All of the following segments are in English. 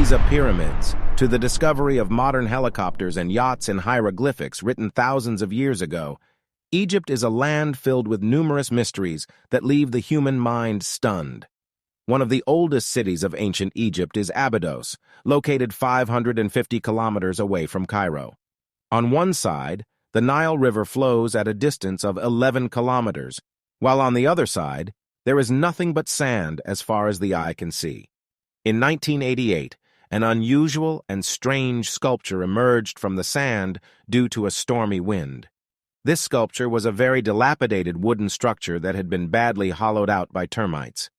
Giza pyramids, to the discovery of modern helicopters and yachts in hieroglyphics written thousands of years ago, Egypt is a land filled with numerous mysteries that leave the human mind stunned. One of the oldest cities of ancient Egypt is Abydos, located 550 kilometers away from Cairo. On one side, the Nile River flows at a distance of 11 kilometers, while on the other side, there is nothing but sand as far as the eye can see. In 1988, an unusual and strange sculpture emerged from the sand due to a stormy wind. This sculpture was a very dilapidated wooden structure that had been badly hollowed out by termites.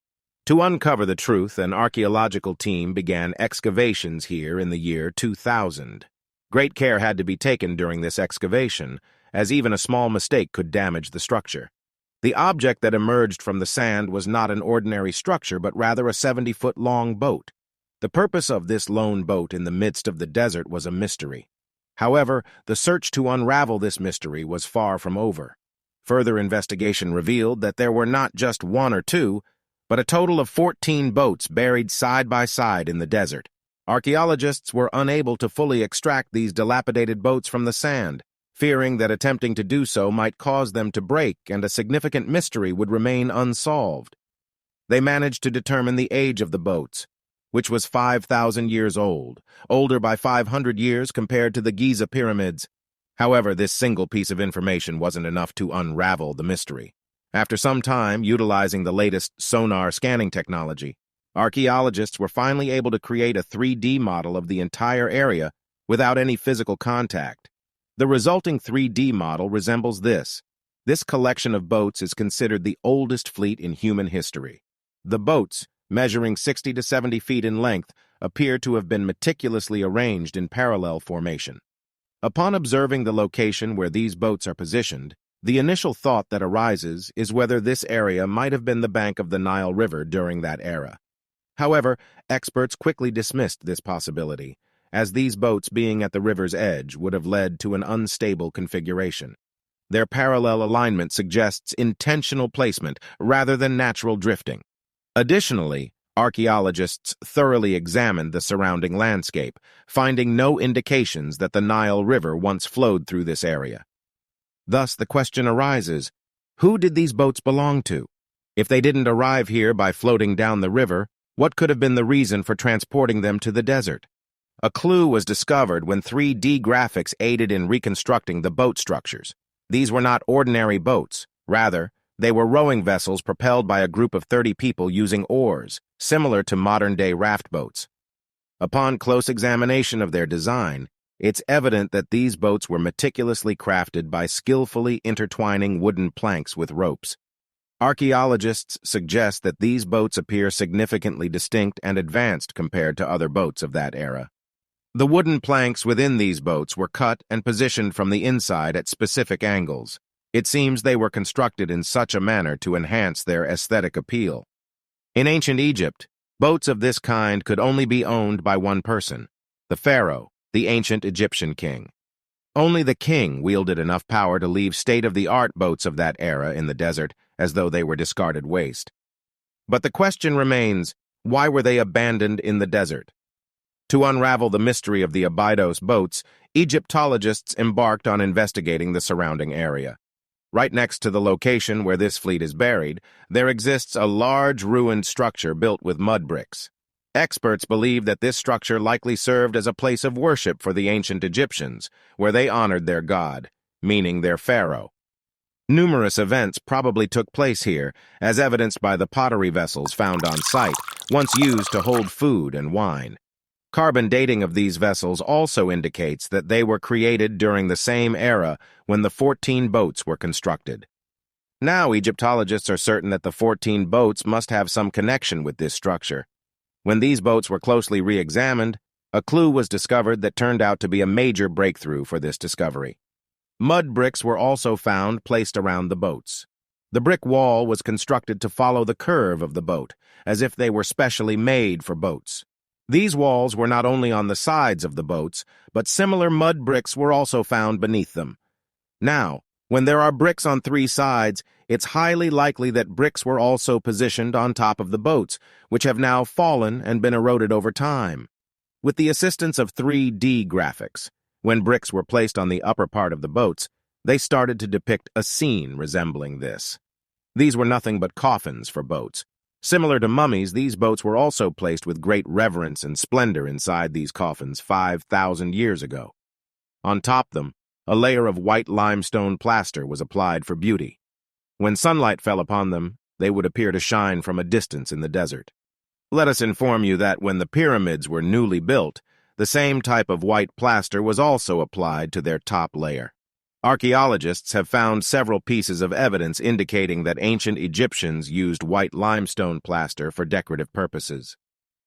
To uncover the truth, an archaeological team began excavations here in the year 2000. Great care had to be taken during this excavation, as even a small mistake could damage the structure. The object that emerged from the sand was not an ordinary structure, but rather a 70-foot-long boat. The purpose of this lone boat in the midst of the desert was a mystery. However, the search to unravel this mystery was far from over. Further investigation revealed that there were not just one or two, but a total of 14 boats buried side by side in the desert. Archaeologists were unable to fully extract these dilapidated boats from the sand, fearing that attempting to do so might cause them to break and a significant mystery would remain unsolved. They managed to determine the age of the boats, which was 5,000 years old, older by 500 years compared to the Giza pyramids. However, this single piece of information wasn't enough to unravel the mystery. After some time utilizing the latest sonar scanning technology, archaeologists were finally able to create a 3D model of the entire area without any physical contact. The resulting 3D model resembles this. This collection of boats is considered the oldest fleet in human history. The boats, measuring 60 to 70 feet in length, appear to have been meticulously arranged in parallel formation. Upon observing the location where these boats are positioned, the initial thought that arises is whether this area might have been the bank of the Nile River during that era. However, experts quickly dismissed this possibility, as these boats being at the river's edge would have led to an unstable configuration. Their parallel alignment suggests intentional placement rather than natural drifting. Additionally, archaeologists thoroughly examined the surrounding landscape, finding no indications that the Nile River once flowed through this area. Thus, the question arises, who did these boats belong to? If they didn't arrive here by floating down the river, what could have been the reason for transporting them to the desert? A clue was discovered when 3D graphics aided in reconstructing the boat structures. These were not ordinary boats. Rather, they were rowing vessels propelled by a group of 30 people using oars, similar to modern-day raft boats. Upon close examination of their design, it's evident that these boats were meticulously crafted by skillfully intertwining wooden planks with ropes. Archaeologists suggest that these boats appear significantly distinct and advanced compared to other boats of that era. The wooden planks within these boats were cut and positioned from the inside at specific angles. It seems they were constructed in such a manner to enhance their aesthetic appeal. In ancient Egypt, boats of this kind could only be owned by one person, the pharaoh, the ancient Egyptian king. Only the king wielded enough power to leave state-of-the-art boats of that era in the desert as though they were discarded waste. But the question remains, why were they abandoned in the desert? To unravel the mystery of the Abydos boats, Egyptologists embarked on investigating the surrounding area. Right next to the location where this fleet is buried, there exists a large ruined structure built with mud bricks. Experts believe that this structure likely served as a place of worship for the ancient Egyptians, where they honored their god, meaning their pharaoh. Numerous events probably took place here, as evidenced by the pottery vessels found on site, once used to hold food and wine. Carbon dating of these vessels also indicates that they were created during the same era when the 14 boats were constructed. Now, Egyptologists are certain that the 14 boats must have some connection with this structure. When these boats were closely re-examined, a clue was discovered that turned out to be a major breakthrough for this discovery. Mud bricks were also found placed around the boats. The brick wall was constructed to follow the curve of the boat, as if they were specially made for boats. These walls were not only on the sides of the boats, but similar mud bricks were also found beneath them. Now, when there are bricks on three sides, it's highly likely that bricks were also positioned on top of the boats, which have now fallen and been eroded over time. With the assistance of 3D graphics, when bricks were placed on the upper part of the boats, they started to depict a scene resembling this. These were nothing but coffins for boats. Similar to mummies, these boats were also placed with great reverence and splendor inside these coffins 5,000 years ago. On top them, a layer of white limestone plaster was applied for beauty. When sunlight fell upon them, they would appear to shine from a distance in the desert. Let us inform you that when the pyramids were newly built, the same type of white plaster was also applied to their top layer. Archaeologists have found several pieces of evidence indicating that ancient Egyptians used white limestone plaster for decorative purposes.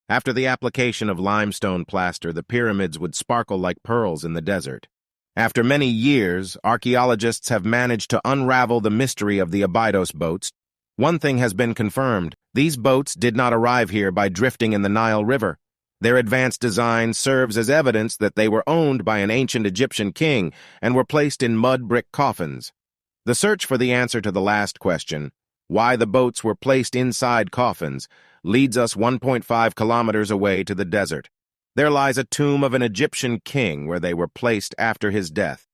After the application of limestone plaster, the pyramids would sparkle like pearls in the desert. After many years, archaeologists have managed to unravel the mystery of the Abydos boats. One thing has been confirmed: these boats did not arrive here by drifting in the Nile River. Their advanced design serves as evidence that they were owned by an ancient Egyptian king and were placed in mud brick coffins. The search for the answer to the last question, why the boats were placed inside coffins, leads us 1.5 kilometers away to the desert. There lies a tomb of an Egyptian king where they were placed after his death.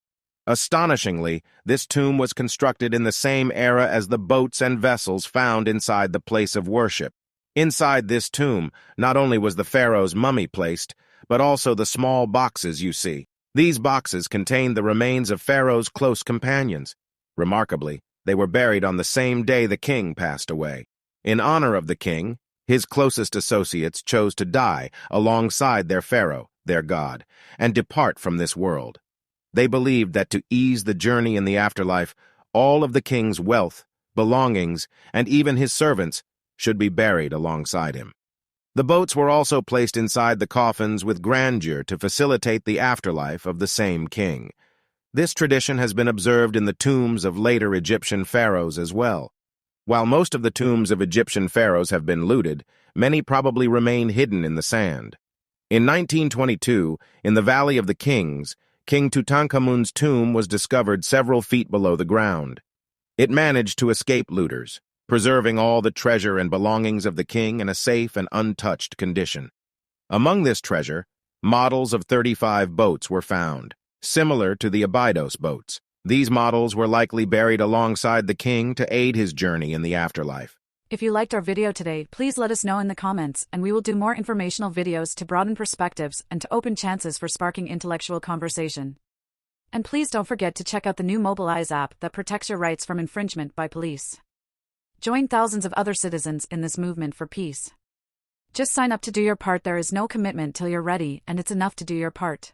Astonishingly, this tomb was constructed in the same era as the boats and vessels found inside the place of worship. Inside this tomb, not only was the pharaoh's mummy placed, but also the small boxes you see. These boxes contained the remains of Pharaoh's close companions. Remarkably, they were buried on the same day the king passed away. In honor of the king, his closest associates chose to die alongside their pharaoh, their god, and depart from this world. They believed that to ease the journey in the afterlife, all of the king's wealth, belongings, and even his servants should be buried alongside him. The boats were also placed inside the coffins with grandeur to facilitate the afterlife of the same king. This tradition has been observed in the tombs of later Egyptian pharaohs as well. While most of the tombs of Egyptian pharaohs have been looted, many probably remain hidden in the sand. In 1922, in the Valley of the Kings, King Tutankhamun's tomb was discovered several feet below the ground. It managed to escape looters, preserving all the treasure and belongings of the king in a safe and untouched condition. Among this treasure, models of 35 boats were found, similar to the Abydos boats. These models were likely buried alongside the king to aid his journey in the afterlife. If you liked our video today, please let us know in the comments, and we will do more informational videos to broaden perspectives and to open chances for sparking intellectual conversation. And please don't forget to check out the new Mobile Eyes app that protects your rights from infringement by police. Join thousands of other citizens in this movement for peace. Just sign up to do your part. There is no commitment till you're ready, and it's enough to do your part.